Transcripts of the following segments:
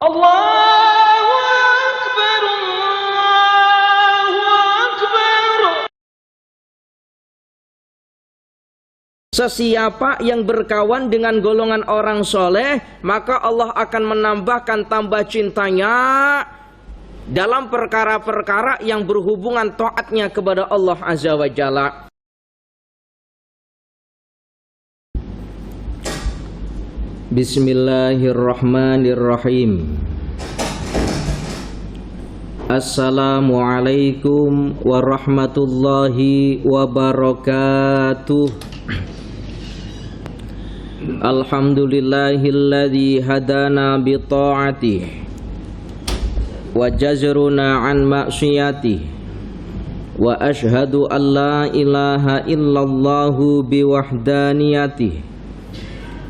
Allahu Akbar, Allahu Akbar. Sesiapa yang berkawan dengan golongan orang soleh, maka Allah akan menambahkan tambah cintanya dalam perkara-perkara yang berhubungan taatnya kepada Allah Azza wa Jalla. Bismillahirrahmanirrahim. Assalamualaikum warahmatullahi wabarakatuh. Alhamdulillahilladzi hadana bi ta'atihi wa jazruna an ma'siyatihi wa ashhadu an la ilaha illallahu bi wahdaniyatihi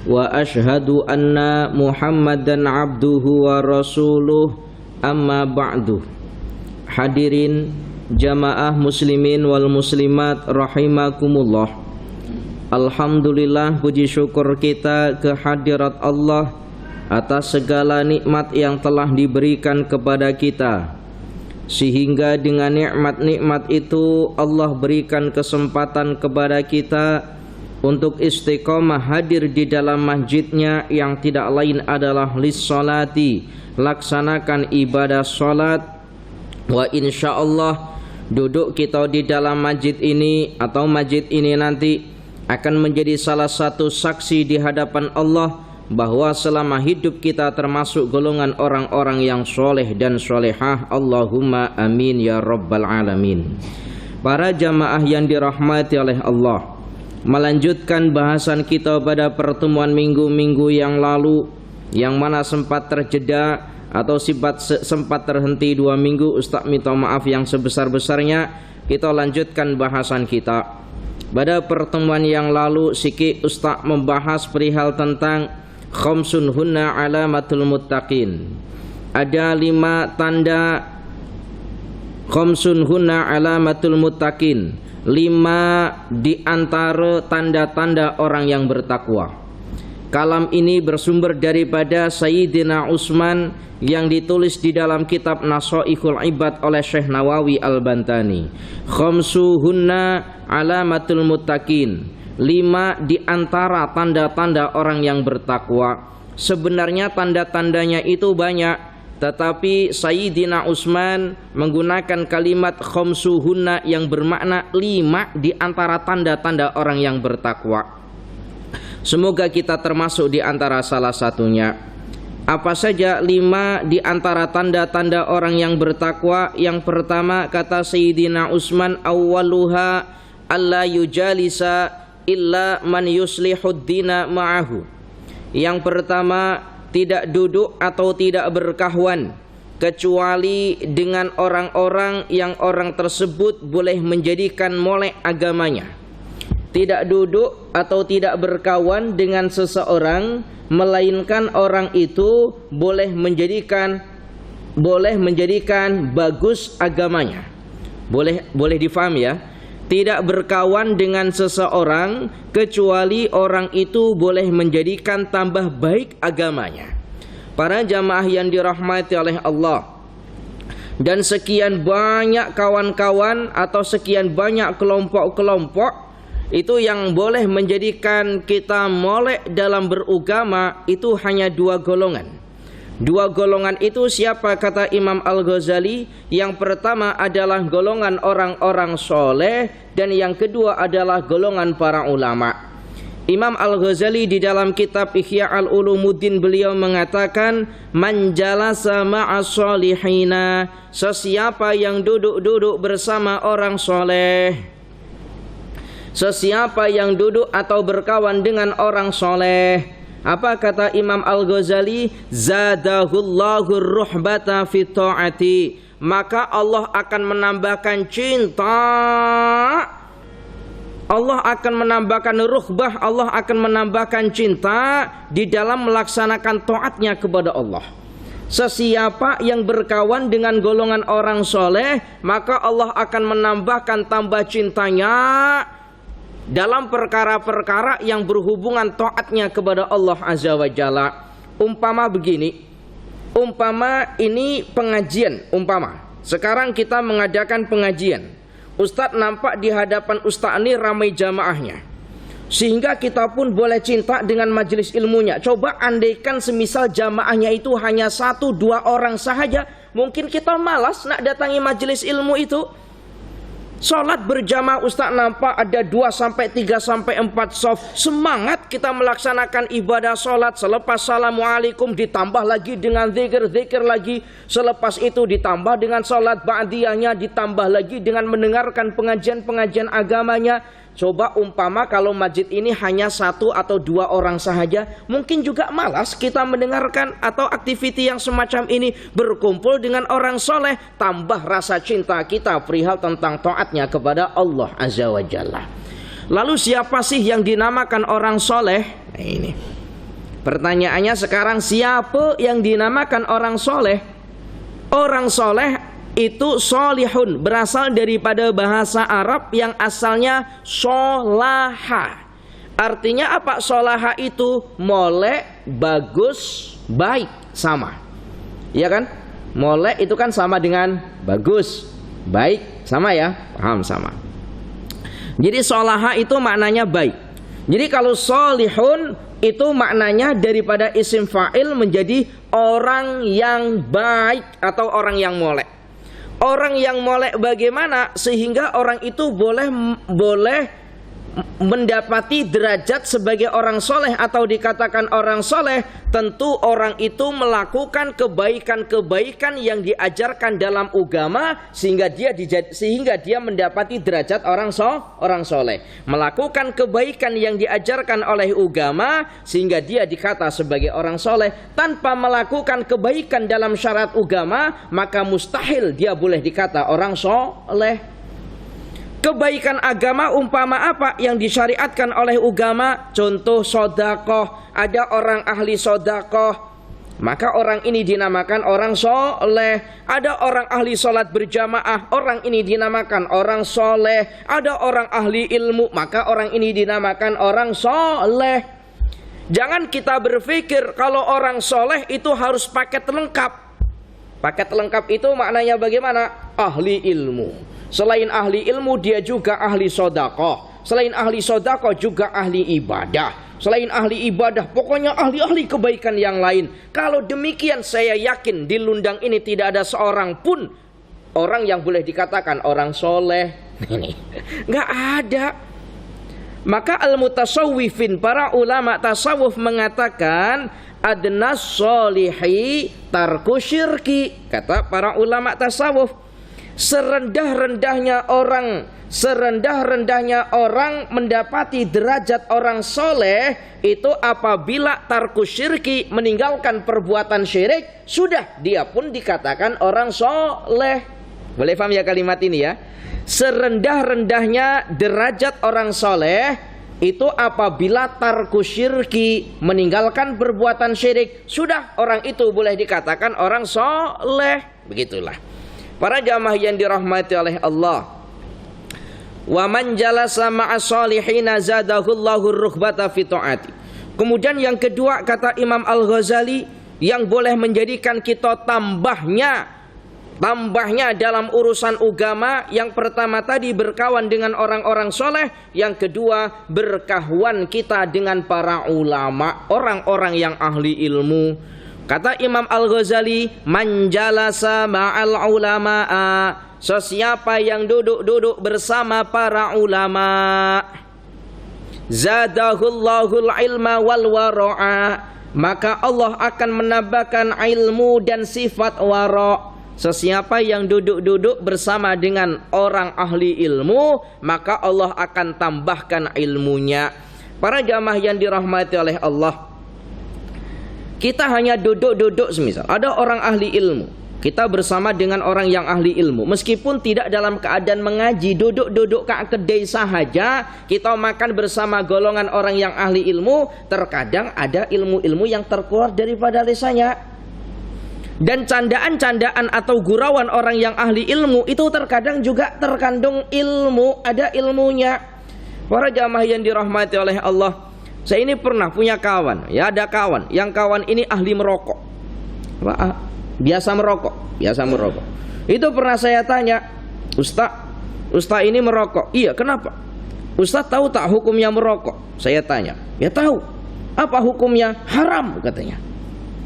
wa ashhadu anna Muhammadan abduhu wa rasuluh, amma ba'du. Hadirin jamaah muslimin wal muslimat rahimakumullah. Alhamdulillah, puji syukur kita kehadirat Allah atas segala nikmat yang telah diberikan kepada kita, sehingga dengan nikmat-nikmat itu Allah berikan kesempatan kepada kita untuk istiqomah hadir di dalam masjidnya yang tidak lain adalah lis-sholati, laksanakan ibadah sholat. Wa insyaallah duduk kita di dalam masjid ini atau masjid ini nanti akan menjadi salah satu saksi di hadapan Allah bahwa selama hidup kita termasuk golongan orang-orang yang soleh dan solehah. Allahumma amin ya rabbal alamin. Para jamaah yang dirahmati oleh Allah, melanjutkan bahasan kita pada pertemuan minggu-minggu yang lalu, yang mana sempat terjeda atau sempat terhenti 2 minggu. Ustaz minta maaf yang sebesar-besarnya. Kita lanjutkan bahasan kita. Pada pertemuan yang lalu Siki Ustaz membahas perihal tentang khamsun hunna alamatul muttaqin. Ada 5 tanda khamsun hunna alamatul muttaqin, 5 di antara tanda-tanda orang yang bertakwa. Kalam ini bersumber daripada Sayyidina Utsman yang ditulis di dalam kitab Nashaihul Ibad oleh Syekh Nawawi Al-Bantani. Khamsuhunna alamatul muttaqin, 5 di antara tanda-tanda orang yang bertakwa. Sebenarnya tanda-tandanya itu banyak, tetapi Sayyidina Utsman menggunakan kalimat khamsuhunna yang bermakna 5 di antara tanda-tanda orang yang bertakwa. Semoga kita termasuk di antara salah satunya. Apa saja 5 di antara tanda-tanda orang yang bertakwa? Yang pertama, kata Sayyidina Utsman, awwaluha alla yujalisa illa man yuslihud dina ma'ahu. Yang pertama, tidak duduk atau tidak berkawan kecuali dengan orang-orang yang orang tersebut boleh menjadikan molek agamanya. Tidak duduk atau tidak berkawan dengan seseorang melainkan orang itu boleh menjadikan bagus agamanya. Boleh difahami ya. Tidak berkawan dengan seseorang kecuali orang itu boleh menjadikan tambah baik agamanya. Para jamaah yang dirahmati oleh Allah, dan sekian banyak kawan-kawan atau sekian banyak kelompok-kelompok itu yang boleh menjadikan kita molek dalam beragama, itu hanya 2 golongan. 2 golongan itu siapa? Kata Imam Al-Ghazali, yang pertama adalah golongan orang-orang soleh, dan yang kedua adalah golongan para ulama. Imam Al-Ghazali di dalam kitab Ihya Al-Ulumuddin beliau mengatakan, man jalasa ma'as solihina, sesiapa yang duduk-duduk bersama orang soleh, sesiapa yang duduk atau berkawan dengan orang soleh, apa kata Imam Al-Ghazali? Zadahullahu ruhbata fi ta'ati, maka Allah akan menambahkan cinta, Allah akan menambahkan ruhbah, Allah akan menambahkan cinta di dalam melaksanakan taatnya kepada Allah. Sesiapa yang berkawan dengan golongan orang soleh, maka Allah akan menambahkan tambah cintanya dalam perkara-perkara yang berhubungan taatnya kepada Allah Azza wa Jalla. Umpama begini, Umpama ini pengajian, sekarang kita mengadakan pengajian. Ustadz nampak di hadapan Ustadz ini ramai jamaahnya, sehingga kita pun boleh cinta dengan majelis ilmunya. Coba andaikan semisal jamaahnya itu hanya 1-2 orang sahaja, mungkin kita malas nak datangi majelis ilmu itu. Sholat berjamaah Ustaz nampak ada 2-3-4 sof. Semangat kita melaksanakan ibadah sholat. Selepas assalamualaikum ditambah lagi dengan zikir lagi. Selepas itu ditambah dengan sholat ba'diyahnya, ditambah lagi dengan mendengarkan pengajian agamanya. Coba umpama kalau masjid ini hanya 1 atau 2 orang sahaja, mungkin juga malas kita mendengarkan atau aktiviti yang semacam ini. Berkumpul dengan orang soleh, tambah rasa cinta kita perihal tentang taatnya kepada Allah Azza wa Jalla. Lalu siapa sih yang dinamakan orang soleh? Nah, ini pertanyaannya sekarang, siapa yang dinamakan orang soleh? Orang soleh itu solihun, berasal daripada bahasa Arab yang asalnya solaha. Artinya apa? Solaha itu molek, bagus, baik, sama. Iya kan? Molek itu kan sama dengan bagus, baik, sama ya? Paham, sama. Jadi solaha itu maknanya baik. Jadi kalau solihun itu maknanya daripada isim fa'il menjadi orang yang baik atau orang yang molek. Orang yang molek bagaimana sehingga orang itu boleh mendapati derajat sebagai orang soleh atau dikatakan orang soleh? Tentu orang itu melakukan kebaikan-kebaikan yang diajarkan dalam agama sehingga dia mendapati derajat orang soleh. Melakukan kebaikan yang diajarkan oleh agama sehingga dia dikata sebagai orang soleh. Tanpa melakukan kebaikan dalam syarat agama, maka mustahil dia boleh dikata orang soleh. Kebaikan agama umpama apa yang disyariatkan oleh agama? Contoh sodakoh. Ada orang ahli sodakoh, maka orang ini dinamakan orang soleh. Ada orang ahli sholat berjamaah, orang ini dinamakan orang soleh. Ada orang ahli ilmu, maka orang ini dinamakan orang soleh. Jangan kita berpikir kalau orang soleh itu harus paket lengkap. Paket lengkap itu maknanya bagaimana? Ahli ilmu. Selain ahli ilmu dia juga ahli sodakoh. Selain ahli sodakoh juga ahli ibadah. Selain ahli ibadah pokoknya ahli-ahli kebaikan yang lain. Kalau demikian saya yakin di Lundang ini tidak ada seorang pun orang yang boleh dikatakan orang soleh. Nggak ada. Maka al-mutasawwifin, para ulama tasawuf mengatakan adnas solihi tarku syirki. Kata para ulama tasawuf, serendah-rendahnya orang mendapati derajat orang soleh itu apabila tarku syirki, meninggalkan perbuatan syirik, sudah dia pun dikatakan orang soleh. Boleh paham ya kalimat ini ya? Serendah-rendahnya derajat orang soleh itu apabila tarku syirki, meninggalkan perbuatan syirik, sudah orang itu boleh dikatakan orang soleh. Begitulah para jamaah yang dirahmati oleh Allah. Wa man jalasa ma'as solihina zadahullahu rughbata fi ta'ati. Kemudian yang kedua kata Imam Al-Ghazali yang boleh menjadikan kita tambahnya dalam urusan agama. Yang pertama tadi berkawan dengan orang-orang soleh. Yang kedua berkawan kita dengan para ulama, orang-orang yang ahli ilmu. Kata Imam Al-Ghazali, man jalasa ma'al ulama'a, sesiapa yang duduk bersama para ulama, zadahullahul ilma wal wara'a, maka Allah akan menambahkan ilmu dan sifat wara'. Sesiapa yang duduk bersama dengan orang ahli ilmu, maka Allah akan tambahkan ilmunya. Para jamaah yang dirahmati oleh Allah, kita hanya duduk semisal ada orang ahli ilmu, kita bersama dengan orang yang ahli ilmu, meskipun tidak dalam keadaan mengaji, duduk ke kedai sahaja, kita makan bersama golongan orang yang ahli ilmu, terkadang ada ilmu-ilmu yang terkeluar daripada lisannya. Dan candaan-candaan atau gurauan orang yang ahli ilmu itu terkadang juga terkandung ilmu, ada ilmunya. Para jamaah yang dirahmati oleh Allah, saya ini pernah punya kawan, ya ada kawan, yang kawan ini ahli merokok. biasa merokok. Itu pernah saya tanya, Ustaz ini merokok. Iya, kenapa? Ustaz tahu tak hukumnya merokok? Saya tanya. Ya tahu. Apa hukumnya? Haram katanya.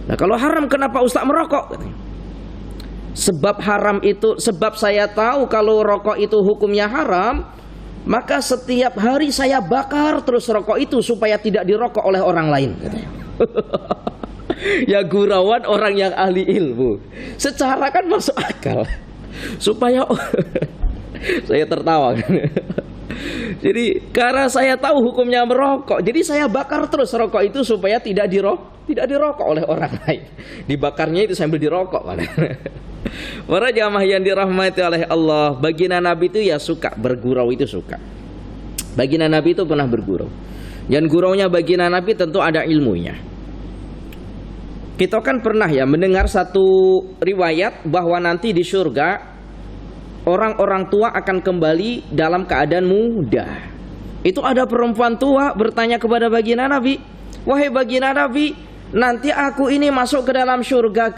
Nah kalau haram kenapa Ustaz merokok? Katanya. Sebab saya tahu kalau rokok itu hukumnya haram, maka setiap hari saya bakar terus rokok itu supaya tidak dirokok oleh orang lain katanya. Ya gurauan orang yang ahli ilmu. Secara kan masuk akal. Supaya saya tertawa kan. Jadi karena saya tahu hukumnya merokok, jadi saya bakar terus rokok itu supaya tidak dirokok oleh orang lain. Dibakarnya itu sambil dirokok kan. Para jamaah yang dirahmati oleh Allah, baginda Nabi itu ya suka bergurau, itu suka. Baginda Nabi itu pernah bergurau. Dan guraunya baginda Nabi tentu ada ilmunya. Kita kan pernah ya mendengar satu riwayat bahwa nanti di surga orang-orang tua akan kembali dalam keadaan muda. Itu ada perempuan tua bertanya kepada baginda Nabi, wahai baginda Nabi, nanti aku ini masuk ke dalam surga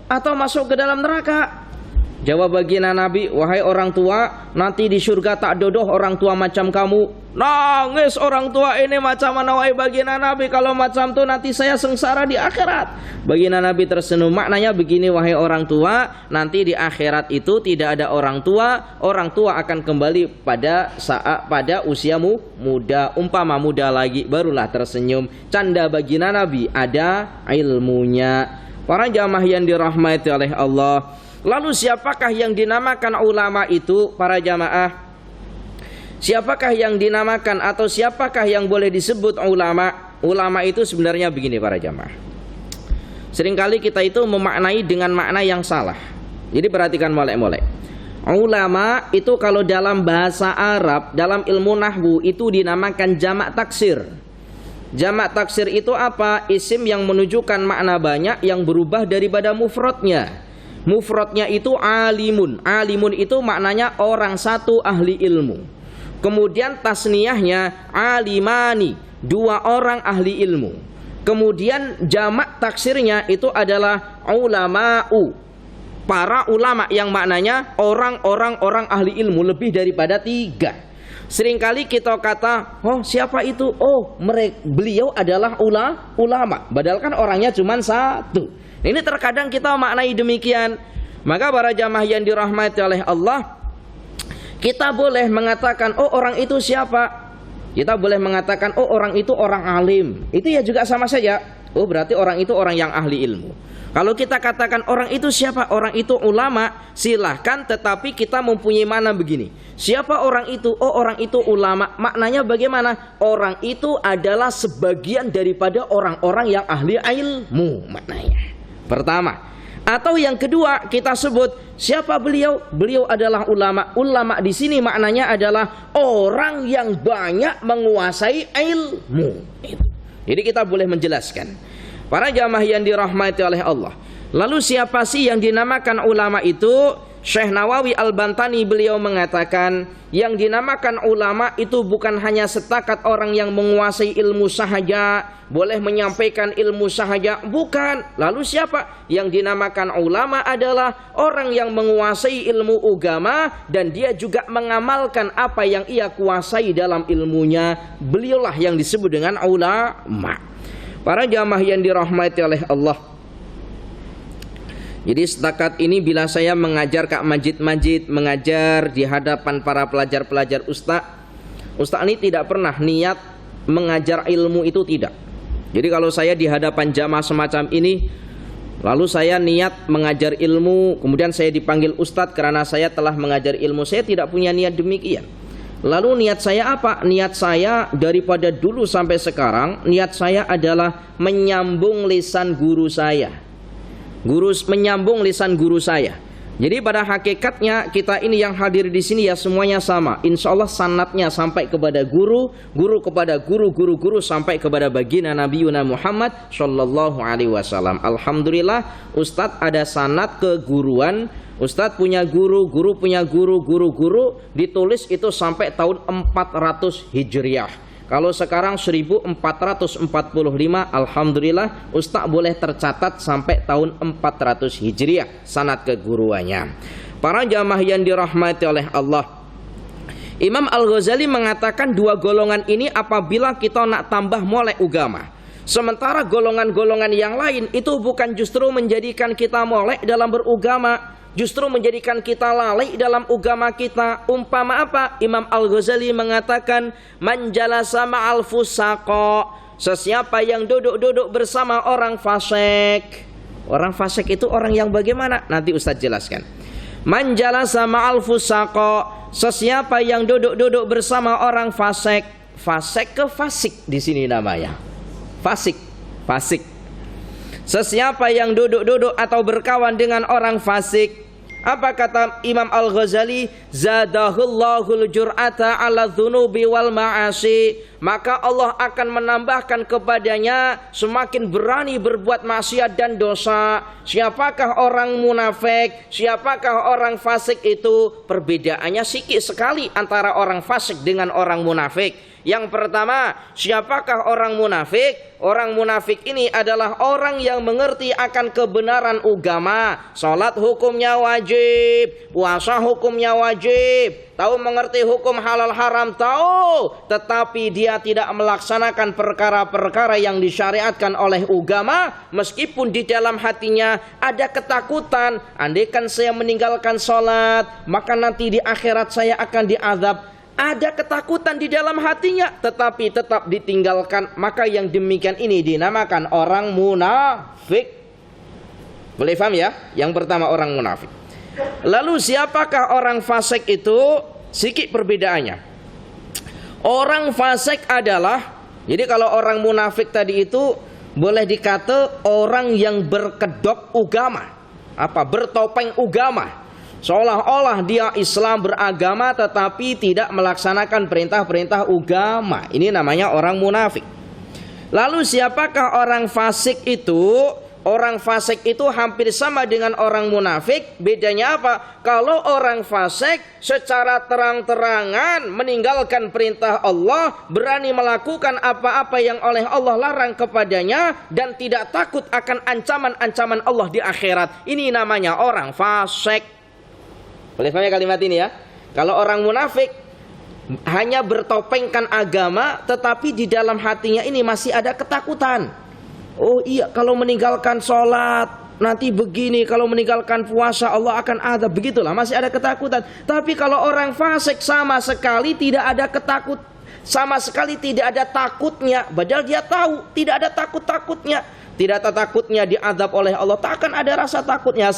atau masuk ke dalam neraka? Jawab baginda Nabi, wahai orang tua, nanti di surga tak dodoh orang tua macam kamu. Nangis orang tua ini macam mana wahai baginda Nabi, kalau macam tuh nanti saya sengsara di akhirat. Baginda Nabi tersenyum, maknanya begini wahai orang tua, nanti di akhirat itu tidak ada orang tua akan kembali pada usiamu muda, umpama muda lagi, barulah tersenyum. Canda baginda Nabi ada ilmunya. Para jamaah yang dirahmati oleh Allah, lalu siapakah yang dinamakan ulama itu para jamaah? Siapakah yang dinamakan atau siapakah yang boleh disebut ulama? Ulama itu sebenarnya begini para jamaah. Seringkali kita itu memaknai dengan makna yang salah. Jadi perhatikan molek-molek. Ulama itu kalau dalam bahasa Arab, dalam ilmu nahwu itu dinamakan jamak taksir. Jamak taksir itu apa? Isim yang menunjukkan makna banyak yang berubah daripada mufradnya. Mufradnya itu alimun. Alimun itu maknanya orang satu ahli ilmu. Kemudian tasniyahnya alimani, dua orang ahli ilmu. Kemudian jamak taksirnya itu adalah ulama'u, para ulama yang maknanya orang ahli ilmu, lebih daripada 3. Seringkali kita kata, oh siapa itu? Oh beliau adalah ulama. Padahal kan orangnya cuma 1. Ini terkadang kita maknai demikian. Maka para jamaah yang dirahmati oleh Allah, kita boleh mengatakan, oh orang itu siapa? Kita boleh mengatakan, oh orang itu orang alim. Itu ya juga sama saja. Oh berarti orang itu orang yang ahli ilmu. Kalau kita katakan orang itu siapa? Orang itu ulama, silahkan. Tetapi kita mempunyai makna begini. Siapa orang itu? Oh orang itu ulama. Maknanya bagaimana? Orang itu adalah sebagian daripada orang-orang yang ahli ilmu. Maknanya pertama. Atau yang kedua kita sebut siapa beliau? Beliau adalah ulama. Ulama di sini maknanya adalah orang yang banyak menguasai ilmu. Jadi kita boleh menjelaskan. Para jamaah yang dirahmati oleh Allah. Lalu siapa sih yang dinamakan ulama itu? Syekh Nawawi Al-Bantani beliau mengatakan, yang dinamakan ulama itu bukan hanya setakat orang yang menguasai ilmu sahaja, boleh menyampaikan ilmu sahaja, bukan. Lalu siapa? Yang dinamakan ulama adalah orang yang menguasai ilmu agama dan dia juga mengamalkan apa yang ia kuasai dalam ilmunya. Beliaulah yang disebut dengan ulama. Para jamaah yang dirahmati oleh Allah. Jadi setakat ini bila saya mengajar Kak Majid, mengajar di hadapan para pelajar-pelajar Ustaz ini tidak pernah niat mengajar ilmu itu, tidak. Jadi kalau saya di hadapan jamaah semacam ini, lalu saya niat mengajar ilmu, kemudian saya dipanggil Ustaz karena saya telah mengajar ilmu, saya tidak punya niat demikian. Lalu niat saya apa? Niat saya daripada dulu sampai sekarang, niat saya adalah menyambung lisan guru saya. Menyambung lisan guru saya. Jadi pada hakikatnya kita ini yang hadir di sini ya semuanya sama. Insya Allah sanatnya sampai kepada guru, guru kepada guru, guru sampai kepada baginda Nabi Muhammad Shallallahu Alaihi Wasallam. Alhamdulillah, Ustadz ada sanat keguruan. Ustadz punya guru, guru punya guru, guru ditulis itu sampai tahun 400 Hijriah. Kalau sekarang 1445, alhamdulillah Ustaz boleh tercatat sampai tahun 400 Hijriah sanad keguruannya. Para jamaah yang dirahmati oleh Allah, Imam Al-Ghazali mengatakan dua golongan ini apabila kita nak tambah molek agama. Sementara golongan-golongan yang lain itu bukan justru menjadikan kita molek dalam beragama, justru menjadikan kita lalai dalam agama kita. Umpama apa? Imam Al-Ghazali mengatakan, man jalasa ma'al fusaqa, sesiapa yang duduk-duduk bersama orang fasik. Orang fasik itu orang yang bagaimana? Nanti Ustaz jelaskan. Man jalasa ma'al fusaqa, sesiapa yang duduk-duduk bersama orang fasik. Fasik ke fasik di sini namanya. Fasik, fasik. Sesiapa yang duduk-duduk atau berkawan dengan orang fasik, apa kata Imam Al-Ghazali? Zadahullahul jur'ata ala dhunubi wal ma'asi, maka Allah akan menambahkan kepadanya semakin berani berbuat maksiat dan dosa. Siapakah orang munafik? Siapakah orang fasik itu? Perbedaannya sikit sekali antara orang fasik dengan orang munafik. Yang pertama, siapakah orang munafik? Orang munafik ini adalah orang yang mengerti akan kebenaran agama. Salat hukumnya wajib, puasa hukumnya wajib, tahu mengerti hukum halal haram, tahu, tetapi dia tidak melaksanakan perkara-perkara yang disyariatkan oleh agama, meskipun di dalam hatinya ada ketakutan, andaikan saya meninggalkan salat, maka nanti di akhirat saya akan diazab. Ada ketakutan di dalam hatinya, tetapi tetap ditinggalkan. Maka yang demikian ini dinamakan orang munafik. Boleh paham ya? Yang pertama orang munafik. Lalu siapakah orang fasik itu? Sikit perbedaannya. Orang fasik adalah, jadi kalau orang munafik tadi itu boleh dikata orang yang berkedok agama. Apa? Bertopeng agama. Seolah-olah dia Islam beragama tetapi tidak melaksanakan perintah-perintah agama. Ini namanya orang munafik. Lalu siapakah orang fasik itu? Orang fasik itu hampir sama dengan orang munafik. Bedanya apa? Kalau orang fasik secara terang-terangan meninggalkan perintah Allah, berani melakukan apa-apa yang oleh Allah larang kepadanya, dan tidak takut akan ancaman-ancaman Allah di akhirat. Ini namanya orang fasik. Boleh paham ya kalimat ini ya? Kalau orang munafik hanya bertopengkan agama, tetapi di dalam hatinya ini masih ada ketakutan. Oh iya, kalau meninggalkan sholat nanti begini, kalau meninggalkan puasa Allah akan azab, begitulah, masih ada ketakutan. Tapi kalau orang fasik sama sekali tidak ada ketakut, sama sekali tidak ada takutnya, padahal dia tahu tidak ada takut-takutnya, tidak ada takutnya diazab oleh Allah, tak akan ada rasa takutnya.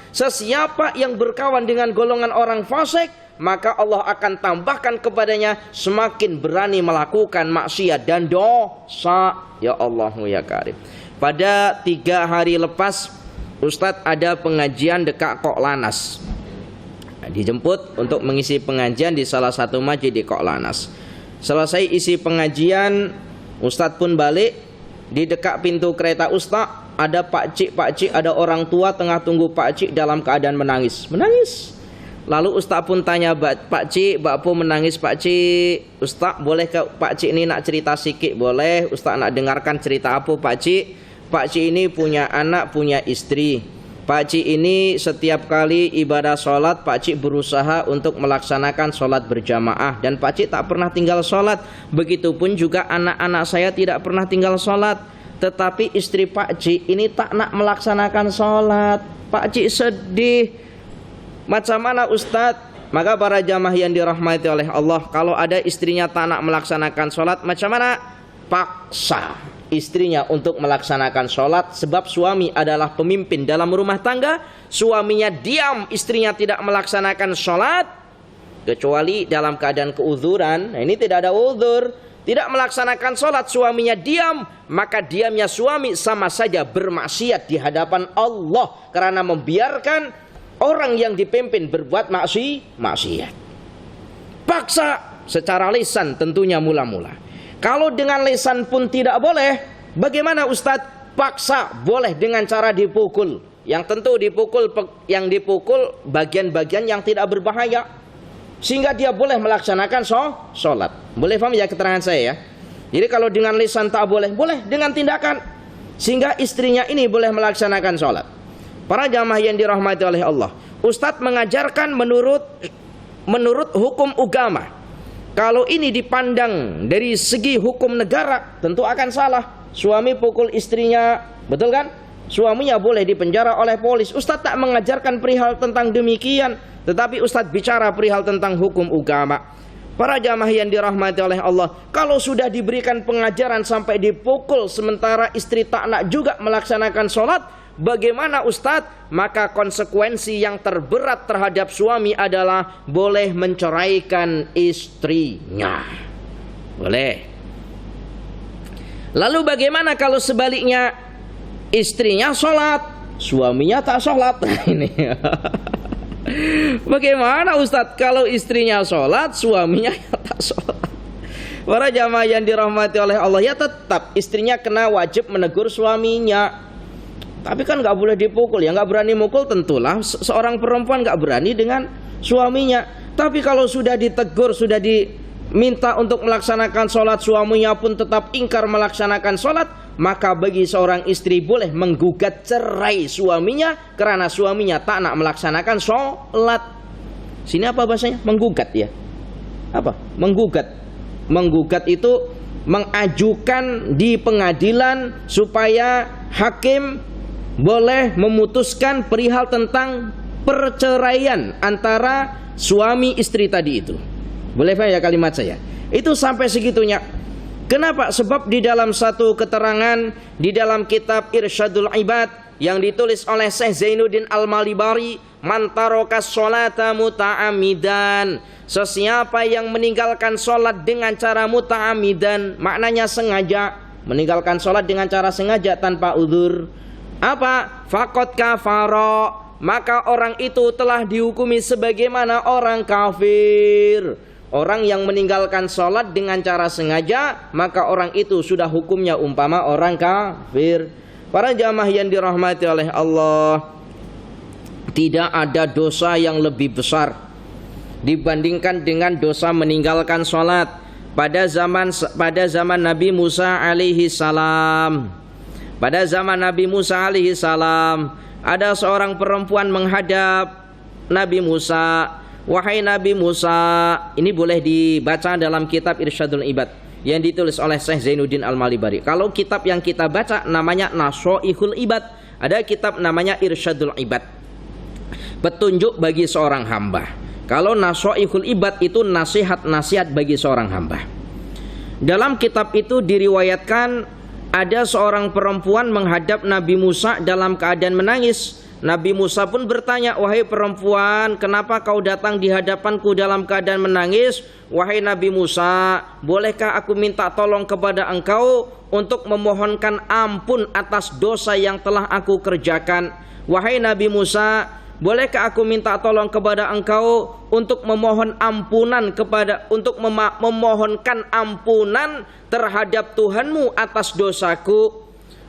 Sesiapa yang berkawan dengan golongan orang fasik, maka Allah akan tambahkan kepadanya semakin berani melakukan maksiat dan dosa. Ya Allah ya Karim. Pada 3 hari lepas Ustadz ada pengajian dekat Kok Lanas. Dijemput untuk mengisi pengajian di salah satu masjid di Kok Lanas. Selesai isi pengajian, Ustadz pun balik. Di dekat pintu kereta Ustadz ada pakcik, ada orang tua tengah tunggu pakcik dalam keadaan menangis. Lalu Ustaz pun tanya, pakcik, bakpo menangis pakcik. Ustaz, boleh ke pakcik ini nak cerita sikit? Boleh. Ustaz nak dengarkan cerita apa pakcik? Pakcik ini punya anak, punya istri. Pakcik ini setiap kali ibadah sholat, pakcik berusaha untuk melaksanakan sholat berjamaah, dan pakcik tak pernah tinggal sholat. Begitupun juga anak-anak saya tidak pernah tinggal sholat. Tetapi istri pakcik ini tak nak melaksanakan sholat. Pakcik sedih. Macam mana Ustadz? Maka para jamaah yang dirahmati oleh Allah, kalau ada istrinya tak nak melaksanakan sholat, macam mana? Paksa istrinya untuk melaksanakan sholat. Sebab suami adalah pemimpin dalam rumah tangga. Suaminya diam, istrinya tidak melaksanakan sholat, kecuali dalam keadaan keuzuran. Nah, ini tidak ada uzur, tidak melaksanakan sholat, suaminya diam, maka diamnya suami sama saja bermaksiat di hadapan Allah, karena membiarkan orang yang dipimpin berbuat maksiat. Paksa secara lisan tentunya mula-mula. Kalau dengan lisan pun tidak boleh, bagaimana Ustadz? Paksa boleh dengan cara dipukul. Yang tentu dipukul, yang dipukul bagian-bagian yang tidak berbahaya. sehingga dia boleh melaksanakan sholat. Boleh paham ya keterangan saya ya? Jadi kalau dengan lisan tak boleh, boleh dengan tindakan, sehingga istrinya ini boleh melaksanakan sholat. Para jamaah yang dirahmati oleh Allah, Ustadz mengajarkan menurut hukum agama. Kalau ini dipandang dari segi hukum negara, tentu akan salah. Suami pukul istrinya, betul kan? Suaminya boleh dipenjara oleh polis. Ustadz tak mengajarkan perihal tentang demikian, tetapi Ustadz bicara perihal tentang hukum agama. Para jamaah yang dirahmati oleh Allah, kalau sudah diberikan pengajaran sampai dipukul sementara istri tak nak juga melaksanakan sholat, bagaimana Ustadz? Maka konsekuensi yang terberat terhadap suami adalah boleh menceraikan istrinya. Boleh. Lalu bagaimana kalau sebaliknya, istrinya sholat, suaminya tak sholat? Ini bagaimana Ustadz kalau istrinya sholat, suaminya tak sholat? Para jamaah yang dirahmati oleh Allah, ya tetap istrinya kena wajib menegur suaminya. Tapi kan nggak boleh dipukul, ya nggak berani mukul tentulah seorang perempuan nggak berani dengan suaminya. Tapi kalau sudah ditegur, sudah diminta untuk melaksanakan sholat, suaminya pun tetap ingkar melaksanakan sholat, maka bagi seorang istri boleh menggugat cerai suaminya karena suaminya tak nak melaksanakan sholat. Sini apa bahasanya? Menggugat ya? Apa? Menggugat. Menggugat itu mengajukan di pengadilan supaya hakim boleh memutuskan perihal tentang perceraian antara suami istri tadi itu. Boleh paham ya kalimat saya? Itu sampai segitunya. Kenapa? Sebab di dalam satu keterangan di dalam kitab Irsyadul Ibad yang ditulis oleh Syekh Zainuddin Al-Malibari, man tarokas sholata muta'amidan, sesiapa yang meninggalkan sholat dengan cara muta'amidan, maknanya sengaja, meninggalkan sholat dengan cara sengaja tanpa udzur. Apa? Faqad kafara, maka orang itu telah dihukumi sebagaimana orang kafir. Orang yang meninggalkan sholat dengan cara sengaja, maka orang itu sudah hukumnya umpama orang kafir. Para jamaah yang dirahmati oleh Allah, tidak ada dosa yang lebih besar dibandingkan dengan dosa meninggalkan sholat pada zaman Nabi Musa alaihi salam. Pada zaman Nabi Musa alaihi salam, ada seorang perempuan menghadap Nabi Musa. Wahai Nabi Musa, ini boleh dibaca dalam kitab Irsyadul Ibad yang ditulis oleh Syekh Zainuddin Al-Malibari. Kalau kitab yang kita baca namanya Nashoihul Ibad, ada kitab namanya Irsyadul Ibad, petunjuk bagi seorang hamba. Kalau Nashoihul Ibad itu nasihat-nasihat bagi seorang hamba. Dalam kitab itu diriwayatkan ada seorang perempuan menghadap Nabi Musa dalam keadaan menangis. Nabi Musa pun bertanya, wahai perempuan, kenapa kau datang di hadapanku dalam keadaan menangis? Wahai Nabi Musa, bolehkah aku minta tolong kepada engkau untuk memohonkan ampun atas dosa yang telah aku kerjakan? Wahai Nabi Musa, bolehkah aku minta tolong kepada engkau untuk memohon ampunan memohonkan ampunan terhadap Tuhanmu atas dosaku?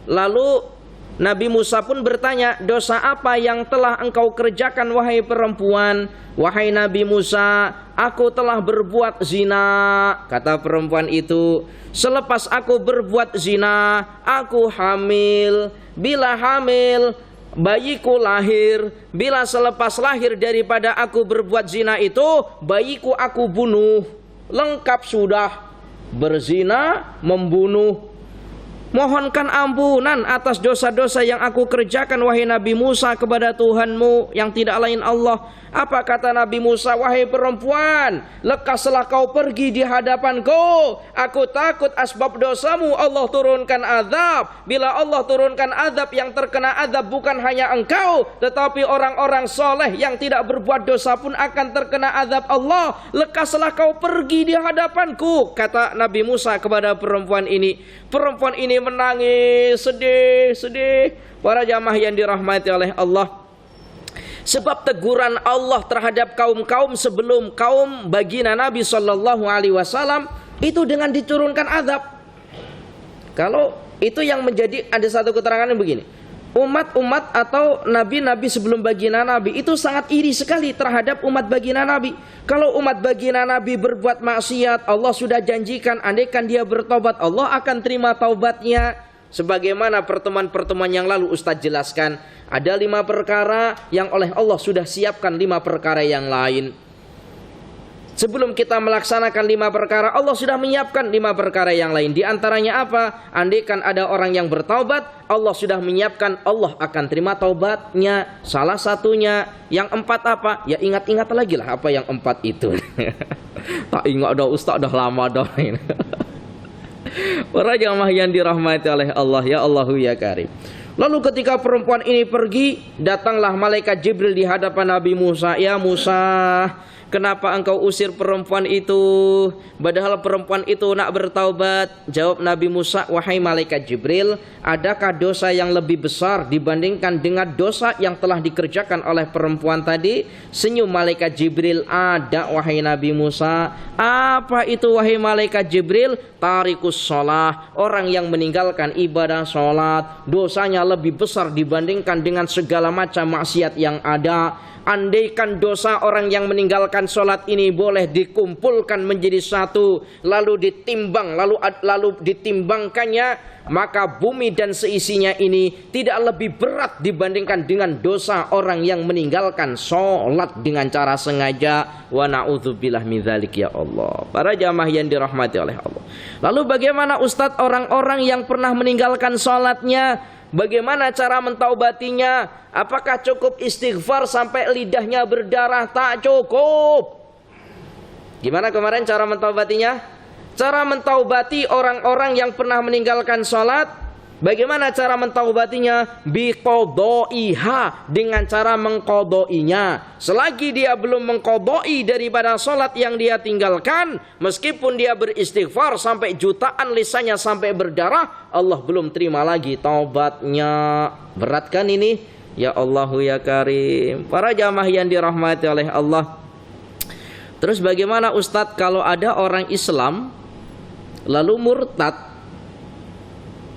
Lalu Nabi Musa pun bertanya, dosa apa yang telah engkau kerjakan wahai perempuan? Wahai Nabi Musa, aku telah berbuat zina. Kata perempuan itu, selepas aku berbuat zina, aku hamil. Bila hamil, bayiku lahir. Bila selepas lahir daripada aku berbuat zina itu, bayiku aku bunuh. Lengkap sudah, berzina, membunuh. Mohonkan ampunan atas dosa-dosa yang aku kerjakan wahai Nabi Musa kepada Tuhanmu yang tidak lain Allah. Apa kata Nabi Musa? Wahai perempuan, lekaslah kau pergi di hadapanku. Aku takut asbab dosamu Allah turunkan azab. Bila Allah turunkan azab, yang terkena azab bukan hanya engkau, tetapi orang-orang soleh yang tidak berbuat dosa pun akan terkena azab Allah. Lekaslah kau pergi di hadapanku, kata Nabi Musa kepada perempuan ini. Perempuan ini menangis, sedih. Para jamaah yang dirahmati oleh Allah, sebab teguran Allah terhadap kaum-kaum sebelum kaum baginda Nabi Sallallahu Alaihi Wasallam itu dengan diturunkan azab. Kalau itu yang menjadi, ada satu keterangan yang begini, umat-umat atau nabi-nabi sebelum baginda Nabi itu sangat iri sekali terhadap umat baginda Nabi. Kalau umat baginda Nabi berbuat maksiat, Allah sudah janjikan andaikan dia bertobat, Allah akan terima taubatnya. Sebagaimana pertemuan-pertemuan yang lalu Ustadz jelaskan, ada 5 perkara yang oleh Allah sudah siapkan 5 perkara yang lain. Sebelum kita melaksanakan 5 perkara, Allah sudah menyiapkan 5 perkara yang lain. Di antaranya apa? Andaikan ada orang yang bertaubat, Allah sudah menyiapkan, Allah akan terima taubatnya. Salah satunya, yang 4 apa? Ya ingat-ingat lagi lah apa yang 4 itu. Tak ingat dah Ustaz, dah lama dah. Para jamaah yang dirahmati oleh Allah, ya Allahu ya Karim. Lalu ketika perempuan ini pergi, datanglah malaikat Jibril di hadapan Nabi Musa. Ya Musa, kenapa engkau usir perempuan itu? Padahal perempuan itu nak bertaubat. Jawab Nabi Musa, wahai malaikat Jibril, adakah dosa yang lebih besar dibandingkan dengan dosa yang telah dikerjakan oleh perempuan tadi? Senyum malaikat Jibril, ada wahai Nabi Musa. Apa itu wahai malaikat Jibril? Tarikus sholah, orang yang meninggalkan ibadah sholat, dosanya lebih besar dibandingkan dengan segala macam maksiat yang ada. Andaikan dosa orang yang meninggalkan sholat ini boleh dikumpulkan menjadi satu, lalu ditimbang, lalu ditimbangkannya, maka bumi dan seisinya ini tidak lebih berat dibandingkan dengan dosa orang yang meninggalkan sholat dengan cara sengaja. Wa na'udzubillah min dzalik ya Allah. Para jamaah yang dirahmati oleh Allah. Lalu bagaimana Ustadz orang-orang yang pernah meninggalkan sholatnya? Bagaimana cara mentaubatinya? Apakah cukup istighfar sampai lidahnya berdarah? Tak cukup. Gimana kemarin cara mentaubatinya? Cara mentaubati orang-orang yang pernah meninggalkan sholat, bagaimana cara mentaubatinya? Biqodaiha, dengan cara mengqodainya. Selagi dia belum mengqodai daripada sholat yang dia tinggalkan, meskipun dia beristighfar sampai jutaan lisannya sampai berdarah, Allah belum terima lagi taubatnya. Berat kan ini? Ya Allahu ya Karim. Para jamaah yang dirahmati oleh Allah. Terus bagaimana Ustadz kalau ada orang Islam lalu murtad?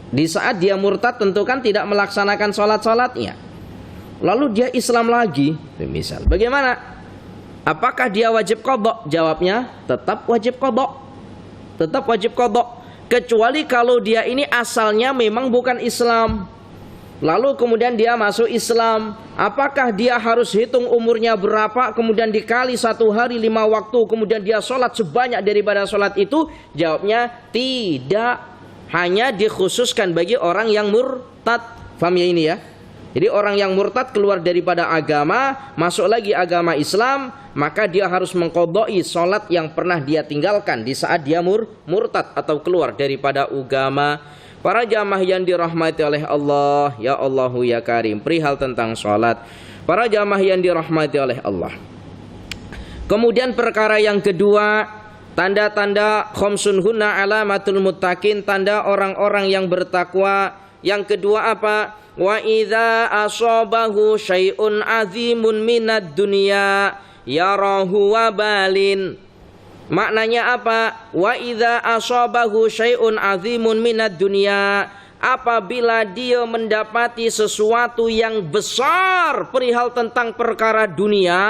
Di saat dia murtad tentu kan tidak melaksanakan sholat-sholatnya, lalu dia Islam lagi, misal, bagaimana? Apakah dia wajib qadha? Jawabnya tetap wajib qadha. Tetap wajib qadha. Kecuali kalau dia ini asalnya memang bukan Islam, lalu kemudian dia masuk Islam. Apakah dia harus hitung umurnya berapa, kemudian dikali 1 hari 5 waktu, kemudian dia sholat sebanyak daripada sholat itu? Jawabnya tidak. Hanya dikhususkan bagi orang yang murtad. Paham ya ini ya? Jadi orang yang murtad keluar daripada agama, masuk lagi agama Islam, maka dia harus mengqadai sholat yang pernah dia tinggalkan di saat dia murtad atau keluar daripada agama. Para jamaah yang dirahmati oleh Allah, ya Allahu ya Karim, perihal tentang sholat. Para jamaah yang dirahmati oleh Allah. Kemudian perkara yang kedua, tanda-tanda khamsun hunna alamatul muttaqin, tanda orang-orang yang bertakwa. Yang kedua apa? Wa idza asabahu syai'un azimun minad dunya yarahu wabalin. Maknanya apa? Wa idza asabahu syai'un azimun minad dunya, apabila dia mendapati sesuatu yang besar perihal tentang perkara dunia,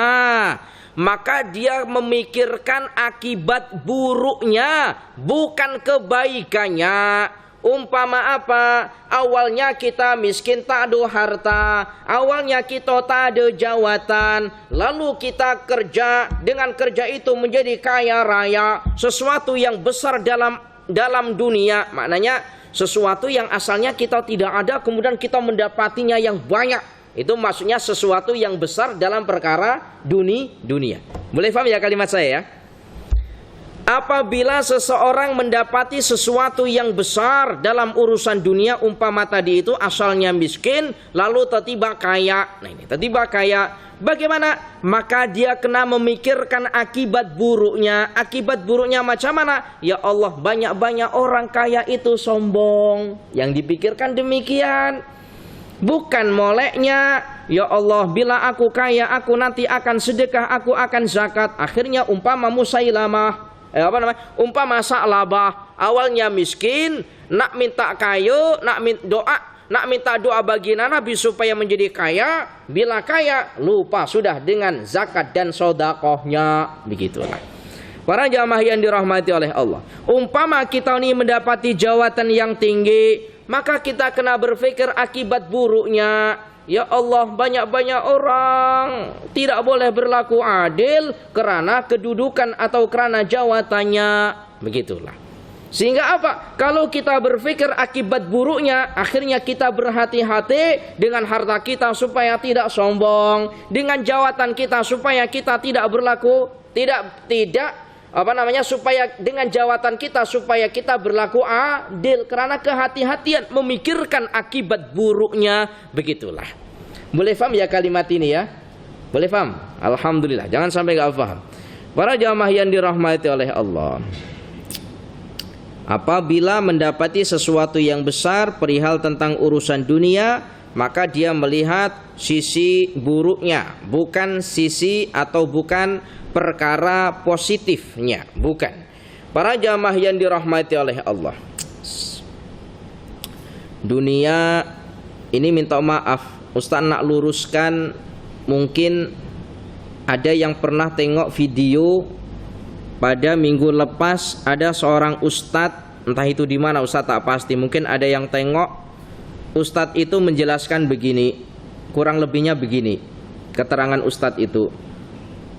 maka dia memikirkan akibat buruknya, bukan kebaikannya. Umpama apa? Awalnya kita miskin, tak ada harta, awalnya kita tak ada jawatan, lalu kita kerja, dengan kerja itu menjadi kaya raya, sesuatu yang besar dalam dunia. Maknanya sesuatu yang asalnya kita tidak ada, kemudian kita mendapatinya yang banyak. Itu maksudnya sesuatu yang besar dalam perkara dunia. Boleh paham ya kalimat saya ya? Apabila seseorang mendapati sesuatu yang besar dalam urusan dunia, umpama tadi itu asalnya miskin, lalu tiba-tiba kaya. Nah ini tiba-tiba kaya, bagaimana? Maka dia kena memikirkan akibat buruknya. Akibat buruknya macam mana? Ya Allah, banyak-banyak orang kaya itu sombong. Yang dipikirkan demikian. Bukan moleknya, ya Allah, bila aku kaya, aku nanti akan sedekah, aku akan zakat. Akhirnya umpama Musailamah, umpama Sa'labah, awalnya miskin, nak minta kaya, nak minta doa, nak minta doa baginda Nabi supaya menjadi kaya. Bila kaya, lupa sudah dengan zakat dan sedekahnya. Begitulah. Para jamaah yang dirahmati oleh Allah. Umpama kita ini mendapati jawatan yang tinggi, maka kita kena berpikir akibat buruknya. Ya Allah, banyak-banyak orang tidak boleh berlaku adil karena kedudukan atau karena jawatannya. Begitulah. Sehingga apa? Kalau kita berpikir akibat buruknya, akhirnya kita berhati-hati dengan harta kita supaya tidak sombong, dengan jawatan kita supaya kita tidak berlaku supaya dengan jawatan kita supaya kita berlaku adil karena kehati-hatian memikirkan akibat buruknya. Begitulah. Boleh paham ya kalimat ini ya? Boleh paham? Alhamdulillah. Jangan sampai enggak paham. Para jamaah yang dirahmati oleh Allah. Apabila mendapati sesuatu yang besar perihal tentang urusan dunia, maka dia melihat sisi buruknya, bukan sisi atau bukan perkara positifnya, bukan. Para jamaah yang dirahmati oleh Allah. Dunia ini minta maaf, Ustaz nak luruskan, mungkin ada yang pernah tengok video pada minggu lepas ada seorang ustadz, entah itu di mana ustadz tak pasti, mungkin ada yang tengok. Ustadz itu menjelaskan begini, kurang lebihnya begini, keterangan ustadz itu.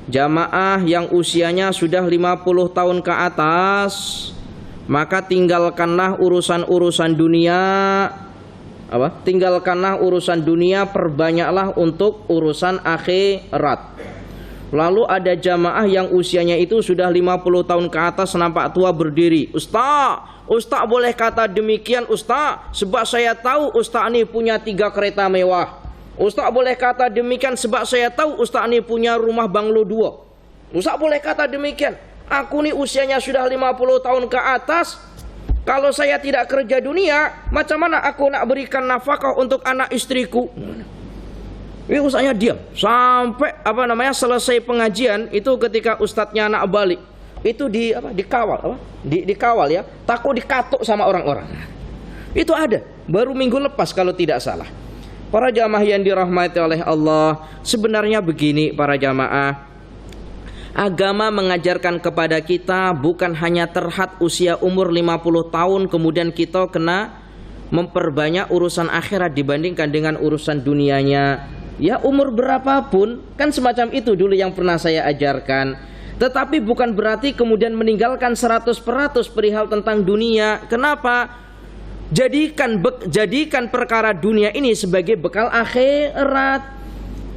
Jamaah yang usianya sudah 50 tahun ke atas, maka tinggalkanlah urusan-urusan dunia. Tinggalkanlah urusan dunia, perbanyaklah untuk urusan akhirat. Lalu ada jamaah yang usianya itu sudah 50 tahun ke atas, nampak tua, berdiri. Ustaz boleh kata demikian Ustaz, sebab saya tahu Ustaz ini punya 3 kereta mewah. Ustaz boleh kata demikian sebab saya tahu Ustaz ini punya rumah banglo 2. Ustaz boleh kata demikian. Aku ini usianya sudah 50 tahun ke atas, kalau saya tidak kerja dunia, macam mana aku nak berikan nafkah untuk anak istriku? Ini ustaznya diam sampai selesai pengajian. Itu ketika ustadznya nak balik, itu dikawal ya, takut dikatuk sama orang-orang. Itu ada baru minggu lepas kalau tidak salah. Para jamaah yang dirahmati oleh Allah, sebenarnya begini para jamaah, agama mengajarkan kepada kita bukan hanya terhad usia umur 50 tahun kemudian kita kena memperbanyak urusan akhirat dibandingkan dengan urusan dunianya. Ya umur berapapun, kan semacam itu dulu yang pernah saya ajarkan. Tetapi bukan berarti kemudian meninggalkan 100% perihal tentang dunia. Kenapa? Jadikan perkara dunia ini sebagai bekal akhirat.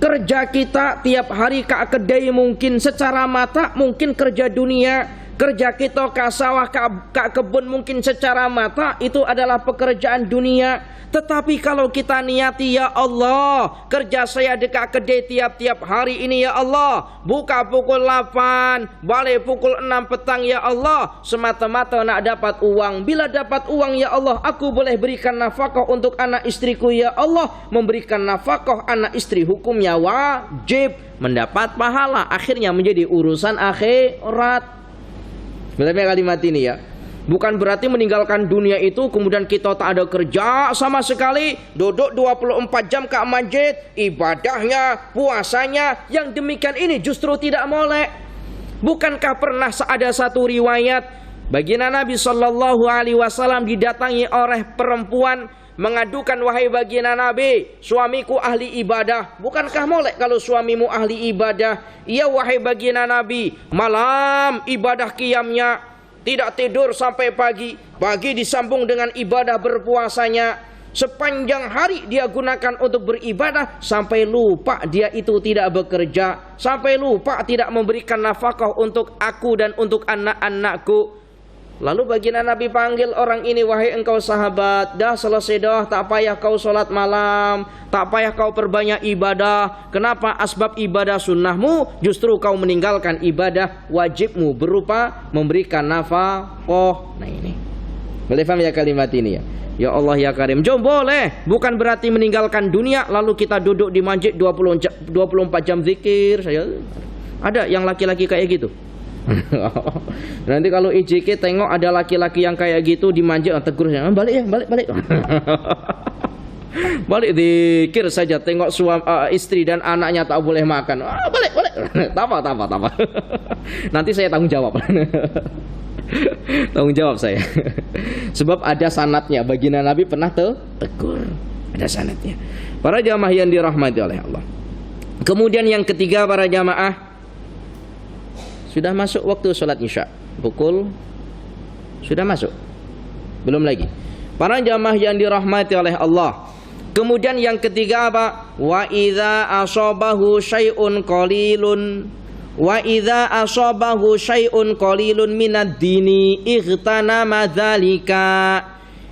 Kerja kita tiap hari ke kedai mungkin secara mata mungkin kerja dunia. Kerja kita ke sawah, ke kebun mungkin secara mata itu adalah pekerjaan dunia. Tetapi kalau kita niati, ya Allah, kerja saya dekat kedai tiap-tiap hari ini ya Allah, buka pukul 8, balik pukul 6 petang ya Allah, semata-mata nak dapat uang. Bila dapat uang ya Allah, aku boleh berikan nafkah untuk anak istriku ya Allah. Memberikan nafkah anak istri hukumnya wajib, mendapat pahala, akhirnya menjadi urusan akhirat. Bagaimana kalimat ini ya? Bukan berarti meninggalkan dunia itu kemudian kita tak ada kerja sama sekali, duduk 24 jam ke masjid, ibadahnya, puasanya, yang demikian ini justru tidak molek. Bukankah pernah ada satu riwayat baginda Nabi sallallahu alaihi wasallam didatangi oleh perempuan mengadukan, wahai baginda Nabi, suamiku ahli ibadah. Bukankah molek kalau suamimu ahli ibadah? Iya wahai baginda Nabi, malam ibadah qiyamnya, tidak tidur sampai pagi, pagi disambung dengan ibadah berpuasanya. Sepanjang hari dia gunakan untuk beribadah, sampai lupa dia itu tidak bekerja, sampai lupa tidak memberikan nafkah untuk aku dan untuk anak-anakku. Lalu baginda Nabi panggil orang ini, wahai engkau sahabat, dah selesai dah, tak payah kau solat malam, tak payah kau perbanyak ibadah. Kenapa? Asbab ibadah sunnahmu justru kau meninggalkan ibadah wajibmu berupa memberikan nafkah. Nah ini, boleh paham ya kalimat ini ya? Ya Allah ya Karim, jom boleh. Bukan berarti meninggalkan dunia lalu kita duduk di masjid 24 jam zikir. Ada yang laki-laki kayak gitu. Nanti kalau IJK tengok ada laki-laki yang kayak gitu di masjid, tegur, balik ya, balik. Balik zikir saja, tengok istri dan anaknya tak boleh makan. Balik. Tapa. Nanti saya tanggung jawab. Tanggung jawab saya. Sebab ada sanadnya, baginda Nabi pernah tegur. Ada sanadnya. Para jamaah yang dirahmati oleh Allah. Kemudian yang ketiga, para jamaah, sudah masuk waktu sholat isya. Pukul sudah masuk? Belum lagi. Para jamaah yang dirahmati oleh Allah. Kemudian yang ketiga apa? Wa idza asabahu syai'un qalilun minad dini igtanama dzalika.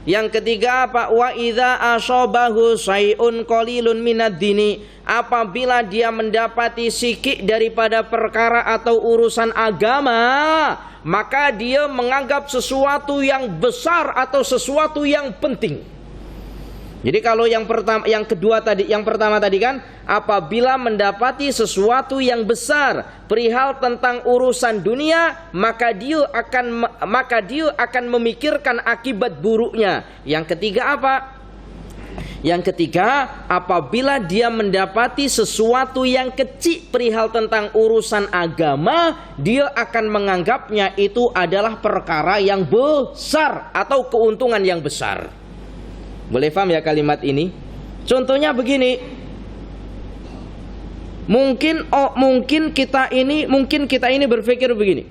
Yang ketiga apa? Wa idza asabahu syai'un qalilun minad dini. Apabila dia mendapati sikit daripada perkara atau urusan agama, maka dia menganggap sesuatu yang besar atau sesuatu yang penting. Jadi kalau yang pertama tadi kan, apabila mendapati sesuatu yang besar perihal tentang urusan dunia, maka dia akan memikirkan akibat buruknya. Yang ketiga apa? Yang ketiga, apabila dia mendapati sesuatu yang kecil perihal tentang urusan agama, dia akan menganggapnya itu adalah perkara yang besar atau keuntungan yang besar. Boleh paham ya kalimat ini? Contohnya begini. Mungkin kita ini berpikir begini.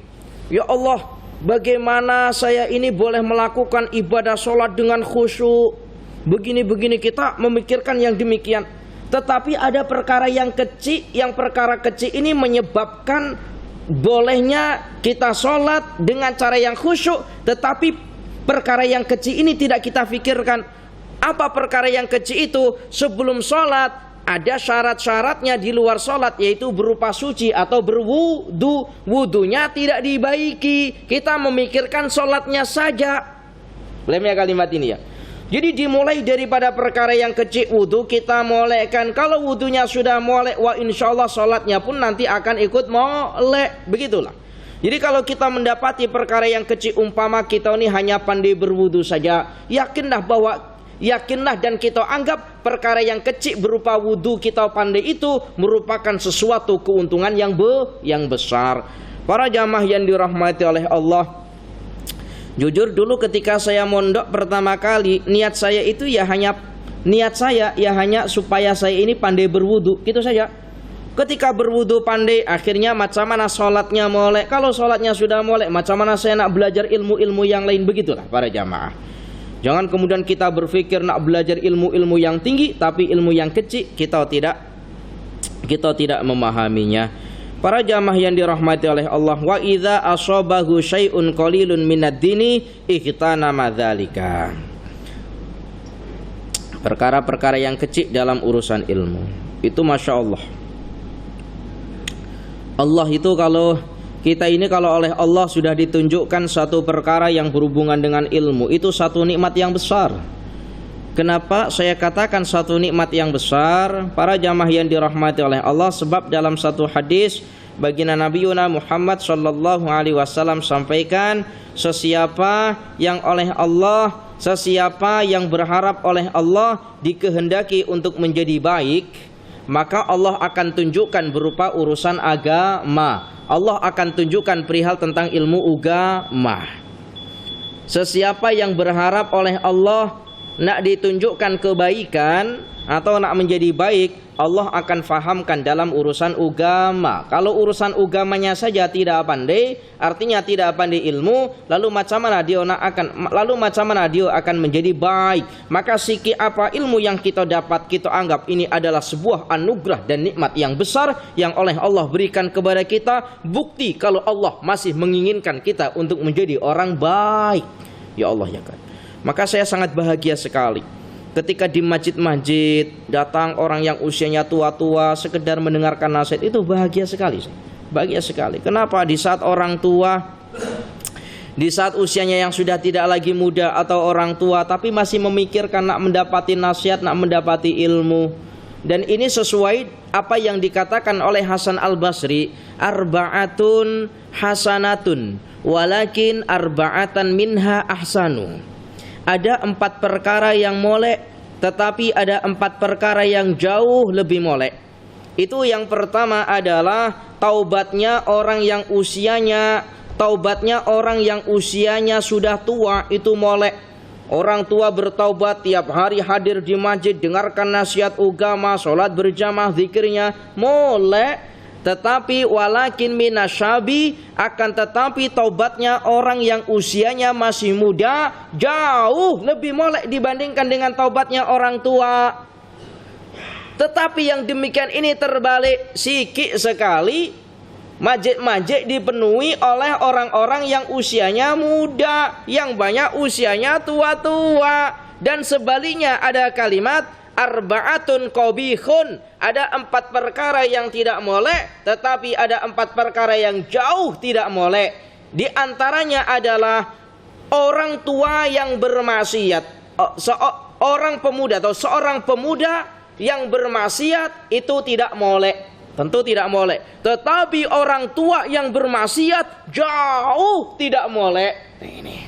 Ya Allah, bagaimana saya ini boleh melakukan ibadah sholat dengan khusyuk? Begini kita memikirkan yang demikian. Tetapi ada perkara yang kecil, yang perkara kecil ini menyebabkan bolehnya kita sholat dengan cara yang khusyuk. Tetapi perkara yang kecil ini tidak kita pikirkan. Apa perkara yang kecil itu? Sebelum sholat ada syarat-syaratnya di luar sholat, yaitu berupa suci atau berwudu. Wudunya tidak dibaiki, kita memikirkan sholatnya saja. Lemnya kalimat ini ya. Jadi dimulai daripada perkara yang kecil, wudu kita molekkan. Kalau wudunya sudah molek, wah insya Allah sholatnya pun nanti akan ikut molek. Begitulah. Jadi kalau kita mendapati perkara yang kecil, umpama kita ini hanya pandai berwudu saja, yakinlah dan kita anggap perkara yang kecil berupa wudu kita pandai itu merupakan sesuatu keuntungan yang besar. Para jamaah yang dirahmati oleh Allah, jujur dulu ketika saya mondok pertama kali, niat saya hanya supaya saya ini pandai berwudu, gitu saja. Ketika berwudu pandai, akhirnya macam mana sholatnya molek. Kalau sholatnya sudah molek, macam mana saya nak belajar ilmu-ilmu yang lain. Begitulah para jamaah. Jangan kemudian kita berpikir nak belajar ilmu-ilmu yang tinggi, tapi ilmu yang kecil kita tidak memahaminya. Para jamaah yang dirahmati oleh Allah, wa idza asabahu syai'un qalilun minad dini ihtanama dzalika. Perkara-perkara yang kecil dalam urusan ilmu itu masya Allah. Allah itu kalau oleh Allah sudah ditunjukkan satu perkara yang berhubungan dengan ilmu, itu satu nikmat yang besar. Kenapa saya katakan satu nikmat yang besar? Para jamaah yang dirahmati oleh Allah, sebab dalam satu hadis baginda Nabi Muhammad sallallahu alaihi wasallam sampaikan, sesiapa yang berharap oleh Allah dikehendaki untuk menjadi baik, maka Allah akan tunjukkan berupa urusan agama. Allah akan tunjukkan perihal tentang ilmu agama. Sesiapa yang berharap oleh Allah nak ditunjukkan kebaikan atau nak menjadi baik, Allah akan fahamkan dalam urusan agama. Kalau urusan agamanya saja tidak pandai, artinya tidak pandai ilmu, lalu macam mana dia akan menjadi baik? Maka siki apa ilmu yang kita dapat, kita anggap ini adalah sebuah anugerah dan nikmat yang besar yang oleh Allah berikan kepada kita. Bukti kalau Allah masih menginginkan kita untuk menjadi orang baik. Ya Allah ya kan. Maka saya sangat bahagia sekali ketika di masjid-masjid datang orang yang usianya tua-tua sekedar mendengarkan nasihat, itu bahagia sekali. Bahagia sekali. Kenapa? Di saat orang tua, di saat usianya yang sudah tidak lagi muda atau orang tua, tapi masih memikirkan nak mendapati nasihat, nak mendapati ilmu. Dan ini sesuai apa yang dikatakan oleh Hasan Al-Basri, arba'atun hasanatun walakin arba'atan minha ahsanu. Ada 4 perkara yang molek, tetapi ada 4 perkara yang jauh lebih molek. Itu yang pertama adalah taubatnya orang yang usianya sudah tua, itu molek. Orang tua bertaubat, tiap hari hadir di masjid, dengarkan nasihat agama, sholat berjamaah, zikirnya, molek. Tetapi walakin minasyabi, akan tetapi taubatnya orang yang usianya masih muda jauh lebih molek dibandingkan dengan taubatnya orang tua. Tetapi yang demikian ini terbalik, sikit sekali masjid-masjid dipenuhi oleh orang-orang yang usianya muda, yang banyak usianya tua-tua. Dan sebaliknya ada kalimat arba'atun qabihun, ada 4 perkara yang tidak molek, tetapi ada 4 perkara yang jauh tidak molek. Di antaranya adalah orang tua yang bermaksiat. Seorang pemuda yang bermaksiat itu tidak molek, tentu tidak molek. Tetapi orang tua yang bermaksiat jauh tidak molek. Ini,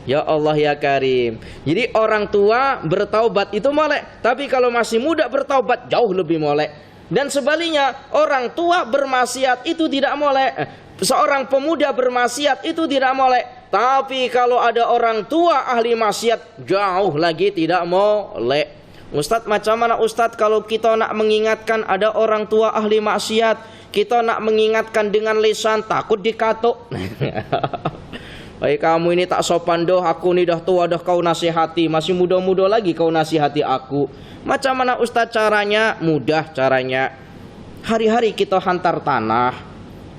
ya Allah ya Karim. Jadi orang tua bertaubat itu molek, tapi kalau masih muda bertaubat jauh lebih molek. Dan sebaliknya, orang tua bermaksiat itu tidak molek. Seorang pemuda bermaksiat itu tidak molek. Tapi kalau ada orang tua ahli maksiat, jauh lagi tidak molek. Ustadz, macam mana Ustadz kalau kita nak mengingatkan ada orang tua ahli maksiat, kita nak mengingatkan dengan lisan, takut dikatuk. Baik, kamu ini tak sopan doh, aku ini dah tua dah kau nasihati, masih muda-muda lagi kau nasihati aku. Macam mana Ustadz caranya? Mudah caranya. Hari-hari kita hantar tanah,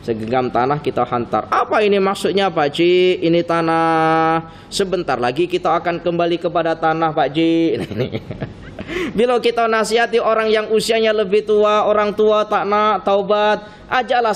segenggam tanah kita hantar. Apa ini maksudnya Pak Ji? Ini tanah. Sebentar lagi kita akan kembali kepada tanah Pak Ji. Bila kita nasihati orang yang usianya lebih tua, orang tua tak nak taubat, ajaklah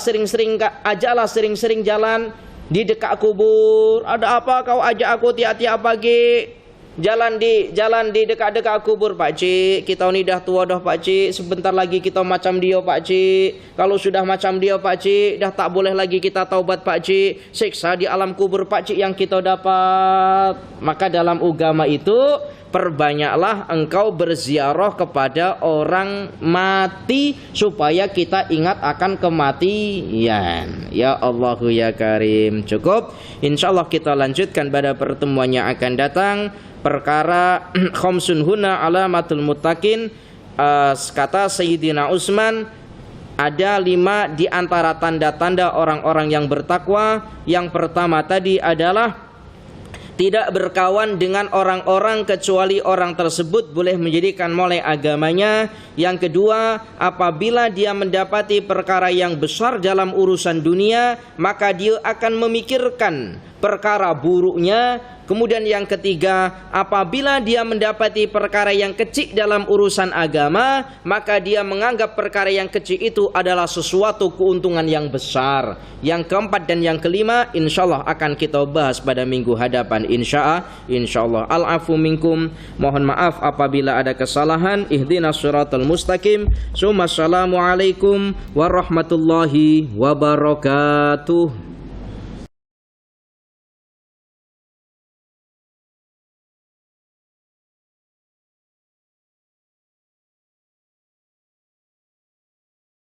sering-sering jalan di dekat kubur. Ada apa kau ajak aku tiap-tiap pagi jalan di dekat-dekat kubur Pak Cik? Kita ni dah tua dah Pak Cik, sebentar lagi kita macam dia Pak Cik. Kalau sudah macam dia Pak Cik, dah tak boleh lagi kita taubat Pak Cik. Siksa di alam kubur Pak Cik yang kita dapat. Maka dalam agama itu, perbanyaklah engkau berziarah kepada orang mati supaya kita ingat akan kematian. Ya Allahu ya Karim. Cukup. InsyaAllah kita lanjutkan pada pertemuan yang akan datang. Perkara khamsun huna alamatul muttaqin. Kata Sayyidina Utsman, ada 5 di antara tanda-tanda orang-orang yang bertakwa. Yang pertama tadi adalah tidak berkawan dengan orang-orang kecuali orang tersebut boleh menjadikan molek agamanya. Yang kedua, apabila dia mendapati perkara yang besar dalam urusan dunia, maka dia akan memikirkan perkara buruknya. Kemudian yang ketiga, apabila dia mendapati perkara yang kecil dalam urusan agama, maka dia menganggap perkara yang kecil itu adalah sesuatu keuntungan yang besar. Yang keempat dan yang kelima, insyaallah akan kita bahas pada minggu hadapan. Insyaallah. Al-afu minkum, mohon maaf apabila ada kesalahan. Ihdinas siratal mustaqim. Assalamualaikum warahmatullahi wabarakatuh.